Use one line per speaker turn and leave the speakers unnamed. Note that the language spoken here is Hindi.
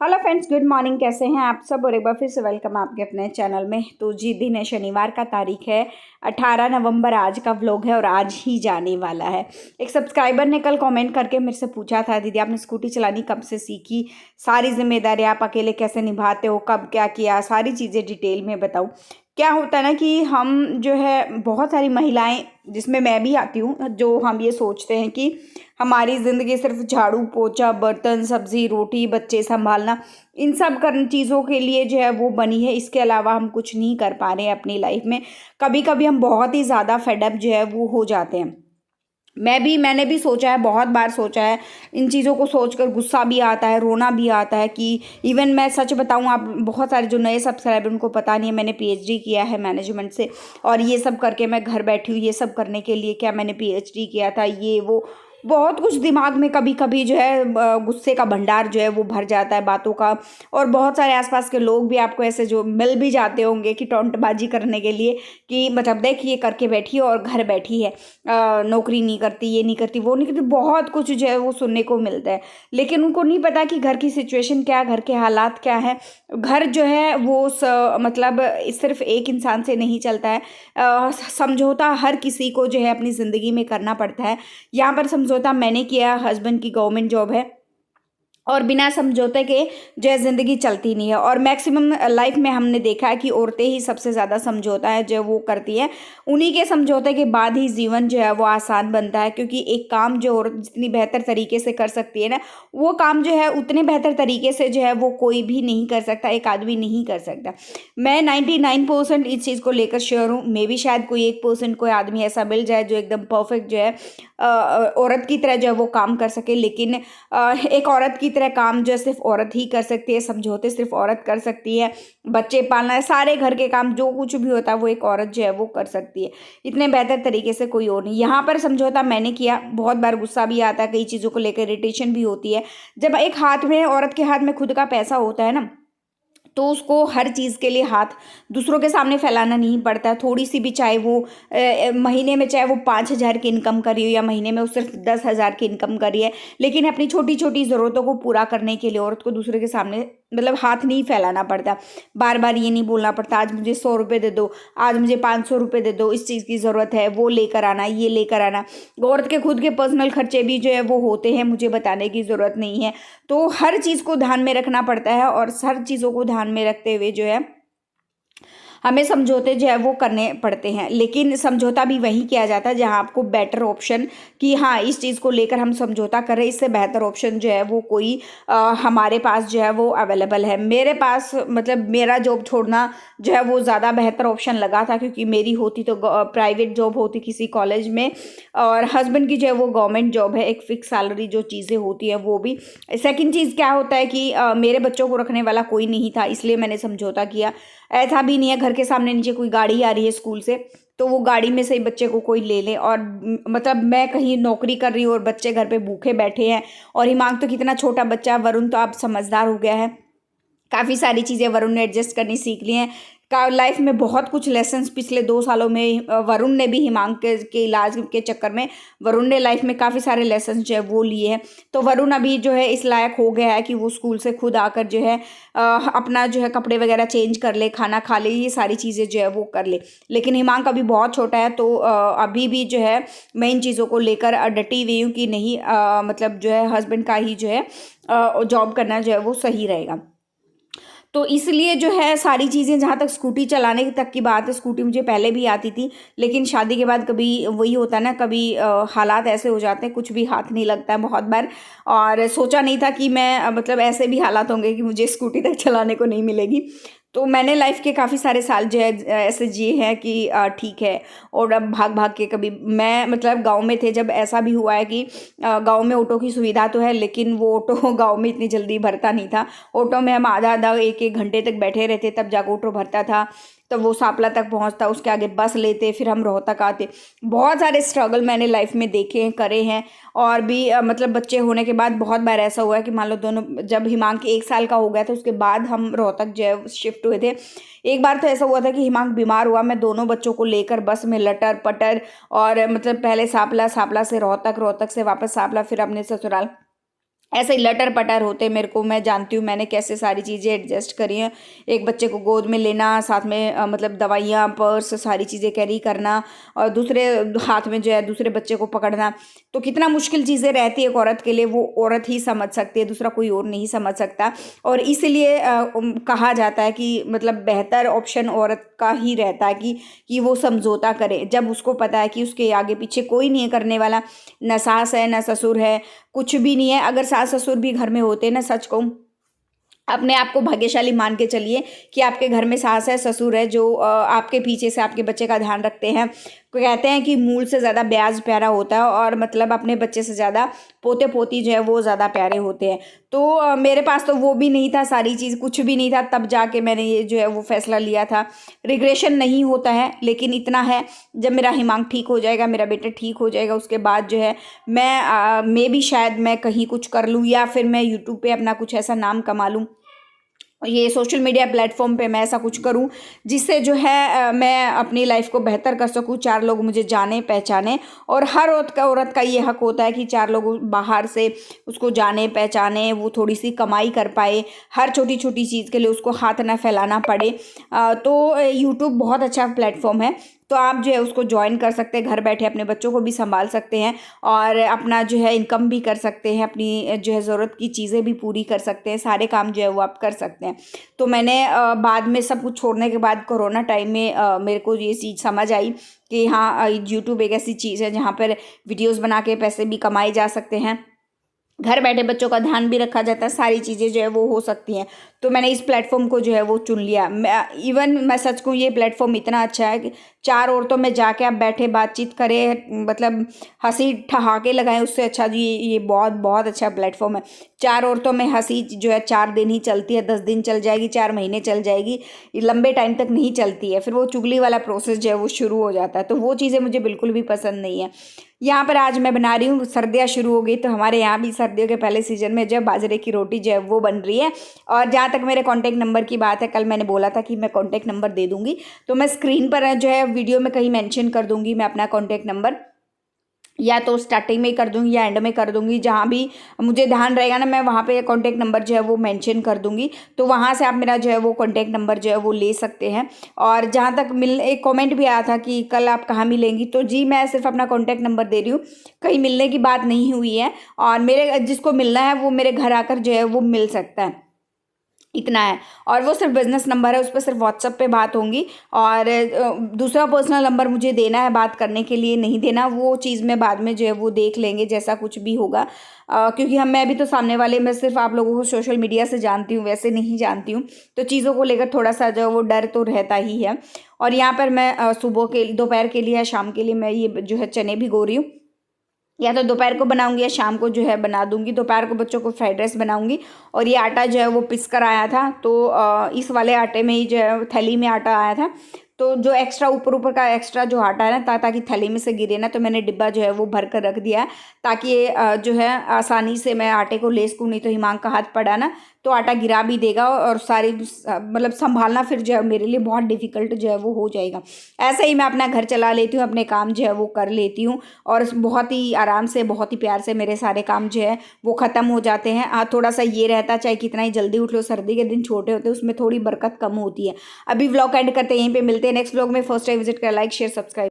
Hello friends, good morning. कैसे हैं आप सब? और एक बार फिर से वेलकम आपके अपने चैनल में। तो जी, दिन है शनिवार का, तारीख है 18 नवंबर। आज का व्लॉग है और आज ही जाने वाला है। एक सब्सक्राइबर ने कल कमेंट करके मेरे से पूछा था, दीदी आपने स्कूटी चलानी कब से सीखी, सारी जिम्मेदारी आप अकेले कैसे निभाते हो, कब क्या किया, सारी चीज़ें डिटेल में बताऊँ। क्या होता है ना कि हम जो है बहुत सारी महिलाएं, जिसमें मैं भी आती हूँ, जो हम ये सोचते हैं कि हमारी ज़िंदगी सिर्फ झाड़ू पोछा बर्तन सब्जी रोटी बच्चे संभालना, इन सब कर चीज़ों के लिए जो है वो बनी है। इसके अलावा हम कुछ नहीं कर पा रहे हैं अपनी लाइफ में। कभी कभी हम बहुत ही ज़्यादा फेडअप जो है वो हो जाते हैं। मैंने भी सोचा है, बहुत बार सोचा है। इन चीज़ों को सोचकर गुस्सा भी आता है, रोना भी आता है कि इवन मैं सच बताऊं, आप बहुत सारे जो नए सब्सक्राइबर उनको पता नहीं है, मैंने पीएचडी किया है मैनेजमेंट से। और ये सब करके मैं घर बैठी हूँ। ये सब करने के लिए क्या मैंने पीएचडी किया था, ये वो बहुत कुछ दिमाग में कभी कभी जो है गुस्से का भंडार जो है वो भर जाता है बातों का। और बहुत सारे आसपास के लोग भी आपको ऐसे जो मिल भी जाते होंगे कि टोंटबाजी करने के लिए, कि मतलब देख ये करके बैठी है और घर बैठी है, नौकरी नहीं करती, ये नहीं करती, वो नहीं करती, बहुत कुछ जो है वो सुनने को मिलता है। लेकिन उनको नहीं पता कि घर की सिचुएशन क्या है, घर के हालात क्या है। घर जो है वो मतलब सिर्फ एक इंसान से नहीं चलता है। समझौता हर किसी को जो है अपनी ज़िंदगी में करना पड़ता है। यहाँ पर समझौता मैंने किया, हस्बैंड की गवर्नमेंट जॉब है और बिना समझौते के जो है ज़िंदगी चलती नहीं है। और मैक्सिमम लाइफ में हमने देखा है कि औरतें ही सबसे ज़्यादा समझौता है जो वो करती हैं। उन्हीं के समझौते के बाद ही जीवन जो है वो आसान बनता है, क्योंकि एक काम जो औरत जितनी बेहतर तरीके से कर सकती है ना, वो काम जो है उतने बेहतर तरीके से जो है वो कोई भी नहीं कर सकता, एक आदमी नहीं कर सकता। मैं 99% इस चीज़ को लेकर श्योर हूँ। मे भी शायद कोई 1% कोई आदमी ऐसा मिल जाए जो एकदम परफेक्ट जो है औरत की तरह जो है वो काम कर सके। लेकिन एक औरत की तरह काम जो है सिर्फ औरत ही कर सकती है, समझौते सिर्फ औरत कर सकती है, बच्चे पालना है, सारे घर के काम जो कुछ भी होता है वो एक औरत जो है वो कर सकती है, इतने बेहतर तरीके से कोई और नहीं। यहाँ पर समझौता मैंने किया, बहुत बार गुस्सा भी आता है, कई चीज़ों को लेकर इरिटेशन भी होती है। जब एक हाथ में, औरत के हाथ में खुद का पैसा होता है ना, तो उसको हर चीज़ के लिए हाथ दूसरों के सामने फैलाना नहीं पड़ता। थोड़ी सी भी, चाहे वो महीने में चाहे वो 5,000 की इनकम करी हो या महीने में वो सिर्फ 10,000 की इनकम करी है, लेकिन अपनी छोटी छोटी ज़रूरतों को पूरा करने के लिए औरत को दूसरे के सामने मतलब हाथ नहीं फैलाना पड़ता। बार बार ये नहीं बोलना पड़ता आज मुझे 100 रुपये दे दो, आज मुझे 500 रुपये दे दो, इस चीज़ की ज़रूरत है, वो लेकर आना, ये लेकर आना। औरत के खुद के पर्सनल खर्चे भी जो है वो होते हैं, मुझे बताने की ज़रूरत नहीं है। तो हर चीज़ को ध्यान में रखना पड़ता है और हर चीज़ों को ध्यान में रखते हुए जो है हमें समझौते जो है वो करने पड़ते हैं। लेकिन समझौता भी वहीं किया जाता है जहां आपको बेटर ऑप्शन, कि हाँ इस चीज़ को लेकर हम समझौता कर रहे हैं, इससे बेहतर ऑप्शन जो है वो कोई हमारे पास जो है वो अवेलेबल है। मेरे पास मतलब मेरा जॉब छोड़ना जो है वो ज़्यादा बेहतर ऑप्शन लगा था, क्योंकि मेरी होती तो प्राइवेट जॉब होती किसी कॉलेज में, और हस्बैंड की जो है वो गवर्नमेंट जॉब है, एक फिक्स सैलरी जो चीज़ें होती है वो भी। सेकंड चीज़ क्या होता है कि मेरे बच्चों को रखने वाला कोई नहीं था, इसलिए मैंने समझौता किया। ऐसा भी नहीं है घर के सामने नीचे कोई गाड़ी आ रही है स्कूल से तो वो गाड़ी में से ही बच्चे को कोई ले ले, और मतलब मैं कहीं नौकरी कर रही हूँ और बच्चे घर पे भूखे बैठे हैं। और हिमांक तो कितना छोटा बच्चा है, वरुण तो आप समझदार हो गया है, काफ़ी सारी चीज़ें वरुण ने एडजस्ट करनी सीख ली हैं। का लाइफ में बहुत कुछ लेसन्स पिछले 2 सालों में वरुण ने भी, हिमांक के इलाज के चक्कर में वरुण ने लाइफ में काफ़ी सारे लेसन्स जो है वो लिए हैं। तो वरुण अभी जो है इस लायक हो गया है कि वो स्कूल से खुद आकर जो है अपना जो है कपड़े वगैरह चेंज कर ले, खाना खा ले, ये सारी चीज़ें जो है वो कर ले। लेकिन हिमांक अभी बहुत छोटा है, तो अभी भी जो है मैं इन चीज़ों को लेकर डटी हुई हूँ कि नहीं, मतलब जो है हस्बैंड का ही जो है जॉब करना जो है वो सही रहेगा। तो इसलिए जो है सारी चीज़ें, जहाँ तक स्कूटी चलाने तक की बात है, स्कूटी मुझे पहले भी आती थी, लेकिन शादी के बाद कभी वही होता है ना, कभी हालात ऐसे हो जाते हैं, कुछ भी हाथ नहीं लगता है बहुत बार। और सोचा नहीं था कि मैं मतलब ऐसे भी हालात होंगे कि मुझे स्कूटी तक चलाने को नहीं मिलेगी। तो मैंने लाइफ के काफ़ी सारे साल जो है ऐसे जिए हैं कि ठीक है। और अब भाग भाग के, कभी मैं मतलब गांव में थे जब, ऐसा भी हुआ है कि गांव में ऑटो की सुविधा तो है, लेकिन वो ऑटो गांव में इतनी जल्दी भरता नहीं था। ऑटो में हम आधा आधा एक एक घंटे तक बैठे रहते, तब जाकर ऑटो भरता था। तब वो सांपला तक पहुंचता, उसके आगे बस लेते, फिर हम रोहतक आते। बहुत सारे स्ट्रगल मैंने लाइफ में देखे हैं, करे हैं। और भी मतलब बच्चे होने के बाद बहुत बार ऐसा हुआ है कि मान लो दोनों, जब हिमांक 1 साल का हो गया था उसके बाद हम रोहतक जो है शिफ्ट हुए थे। एक बार तो ऐसा हुआ था कि हिमांक बीमार हुआ, मैं दोनों बच्चों को लेकर बस में लटर पटर, और मतलब पहले सांपला, सांपला से रोहतक, रोहतक से वापस सांपला, फिर अपने ससुराल। ऐसे ही लटर पटर होते मेरे को, मैं जानती हूँ मैंने कैसे सारी चीज़ें एडजस्ट करी हैं। एक बच्चे को गोद में लेना, साथ में मतलब दवाइयाँ, पर्स, सारी चीज़ें कैरी करना, और दूसरे हाथ में जो है दूसरे बच्चे को पकड़ना, तो कितना मुश्किल चीज़ें रहती है एक औरत के लिए, वो औरत ही समझ सकती है, दूसरा कोई और नहीं समझ सकता। और इसलिए कहा जाता है कि मतलब बेहतर ऑप्शन औरत का ही रहता है कि वो समझौता करे, जब उसको पता है कि उसके आगे पीछे कोई नहीं है करने वाला, न सास है न ससुर है, कुछ भी नहीं है। अगर सास ससुर भी घर में होते ना, सच कहूँ, अपने आप को भाग्यशाली मान के चलिए कि आपके घर में सास है ससुर है जो आपके पीछे से आपके बच्चे का ध्यान रखते हैं। कहते हैं कि मूल से ज़्यादा ब्याज प्यारा होता है, और मतलब अपने बच्चे से ज़्यादा पोते पोती जो है वो ज़्यादा प्यारे होते हैं। तो मेरे पास तो वो भी नहीं था, सारी चीज़ कुछ भी नहीं था, तब जाके मैंने ये जो है वो फैसला लिया था। रिग्रेशन नहीं होता है, लेकिन इतना है, जब मेरा हिमांक ठीक हो जाएगा, मेरा बेटा ठीक हो जाएगा, उसके बाद जो है मैं भी शायद मैं कहीं कुछ कर लूँ, या फिर मैं यूट्यूब पे अपना कुछ ऐसा नाम कमा लूँ, ये सोशल मीडिया प्लेटफॉर्म पे मैं ऐसा कुछ करूं जिससे जो है मैं अपनी लाइफ को बेहतर कर सकूं, चार लोग मुझे जाने पहचाने। और हर औरत का ये हक होता है कि चार लोग बाहर से उसको जाने पहचाने, वो थोड़ी सी कमाई कर पाए, हर छोटी छोटी चीज़ के लिए उसको हाथ ना फैलाना पड़े। तो यूट्यूब बहुत अच्छा प्लेटफॉर्म है, तो आप जो है उसको ज्वाइन कर सकते हैं, घर बैठे अपने बच्चों को भी संभाल सकते हैं, और अपना जो है इनकम भी कर सकते हैं, अपनी जो है ज़रूरत की चीज़ें भी पूरी कर सकते हैं, सारे काम जो है वो आप कर सकते हैं। तो मैंने बाद में सब कुछ छोड़ने के बाद कोरोना टाइम में मेरे को ये चीज़ समझ आई कि हाँ, यूट्यूब एक ऐसी चीज़ है जहाँ पर वीडियोज़ बना के पैसे भी कमाए जा सकते हैं, घर बैठे बच्चों का ध्यान भी रखा जाता है, सारी चीज़ें जो है वो हो सकती हैं। तो मैंने इस प्लेटफॉर्म को जो है वो चुन लिया। मैं सच कहूँ, ये प्लेटफॉर्म इतना अच्छा है कि चार औरतों में जाके आप बैठे बातचीत करें, मतलब हंसी ठहाके लगाएं, उससे अच्छा जी ये बहुत बहुत अच्छा प्लेटफॉर्म है। चार औरतों में हंसी जो है 4 दिन ही चलती है, 10 दिन चल जाएगी, 4 महीने चल जाएगी, ये लंबे टाइम तक नहीं चलती है, फिर वो चुगली वाला प्रोसेस जो है वो शुरू हो जाता है। तो वो चीज़ें मुझे बिल्कुल भी पसंद नहीं है। यहाँ पर आज मैं बना रही हूँ, सर्दियाँ शुरू हो गई, तो हमारे यहाँ भी सर्दियों के पहले सीजन में जो बाजरे की रोटी जो है वो बन रही है। और जहाँ तक मेरे कॉन्टैक्ट नंबर की बात है, कल मैंने बोला था कि मैं कॉन्टैक्ट नंबर दे दूँगी, तो मैं स्क्रीन पर जो है वीडियो में कहीं मेंशन कर दूँगी मैं अपना कॉन्टैक्ट नंबर, या तो स्टार्टिंग में ही कर दूंगी या एंड में कर दूंगी, जहाँ भी मुझे ध्यान रहेगा ना, मैं वहाँ पे कॉन्टैक्ट नंबर जो है वो मेंशन कर दूंगी, तो वहाँ से आप मेरा जो है वो कॉन्टैक्ट नंबर जो है वो ले सकते हैं। और जहाँ तक एक कमेंट भी आया था कि कल आप कहाँ मिलेंगी, तो जी मैं सिर्फ अपना कॉन्टैक्ट नंबर दे रही हूँ, कहीं मिलने की बात नहीं हुई है, और मेरे जिसको मिलना है वो मेरे घर आकर जो है वो मिल सकता है, इतना है। और वो सिर्फ बिजनेस नंबर है, उस पर सिर्फ व्हाट्सएप पे बात होंगी, और दूसरा पर्सनल नंबर मुझे देना है बात करने के लिए, नहीं देना, वो चीज़ में बाद में जो है वो देख लेंगे जैसा कुछ भी होगा। क्योंकि मैं भी तो सामने वाले, मैं सिर्फ आप लोगों को सोशल मीडिया से जानती हूँ, वैसे नहीं जानती हूँ, तो चीज़ों को लेकर थोड़ा सा जो है वो डर तो रहता ही है। और यहाँ पर मैं सुबह के दोपहर के लिए या शाम के लिए मैं ये जो है चने भिगो रही हूँ, या तो दोपहर को बनाऊंगी या शाम को जो है बना दूंगी। दोपहर को बच्चों को फ्राइड राइस बनाऊंगी। और ये आटा जो है वो पिस कर आया था, तो इस वाले आटे में ही जो है थैली में आटा आया था, तो जो एक्स्ट्रा ऊपर ऊपर का एक्स्ट्रा जो आटा है ना, ताकि थैली में से गिरे ना, तो मैंने डिब्बा जो है वो भर कर रख दिया है, ताकि ये जो है आसानी से मैं आटे को ले सकूँ। नहीं तो हिमांग का हाथ पड़ा ना तो आटा गिरा भी देगा, और सारी मतलब संभालना फिर जो है मेरे लिए बहुत डिफिकल्ट जो है वो हो जाएगा। ऐसे ही मैं अपना घर चला लेती हूँ, अपने काम जो है वो कर लेती हूँ, और बहुत ही आराम से, बहुत ही प्यार से मेरे सारे काम जो है वो ख़त्म हो जाते हैं। थोड़ा सा ये रहता, चाहे कितना ही जल्दी उठ लो, सर्दी के दिन छोटे होते हैं, उसमें थोड़ी बरकत कम होती है। अभी व्लॉग एंड करते हैं, यहीं पे मिलते हैं नेक्स्ट व्लॉग में। फर्स्ट टाइम विजिट कर, लाइक शेयर सब्सक्राइब।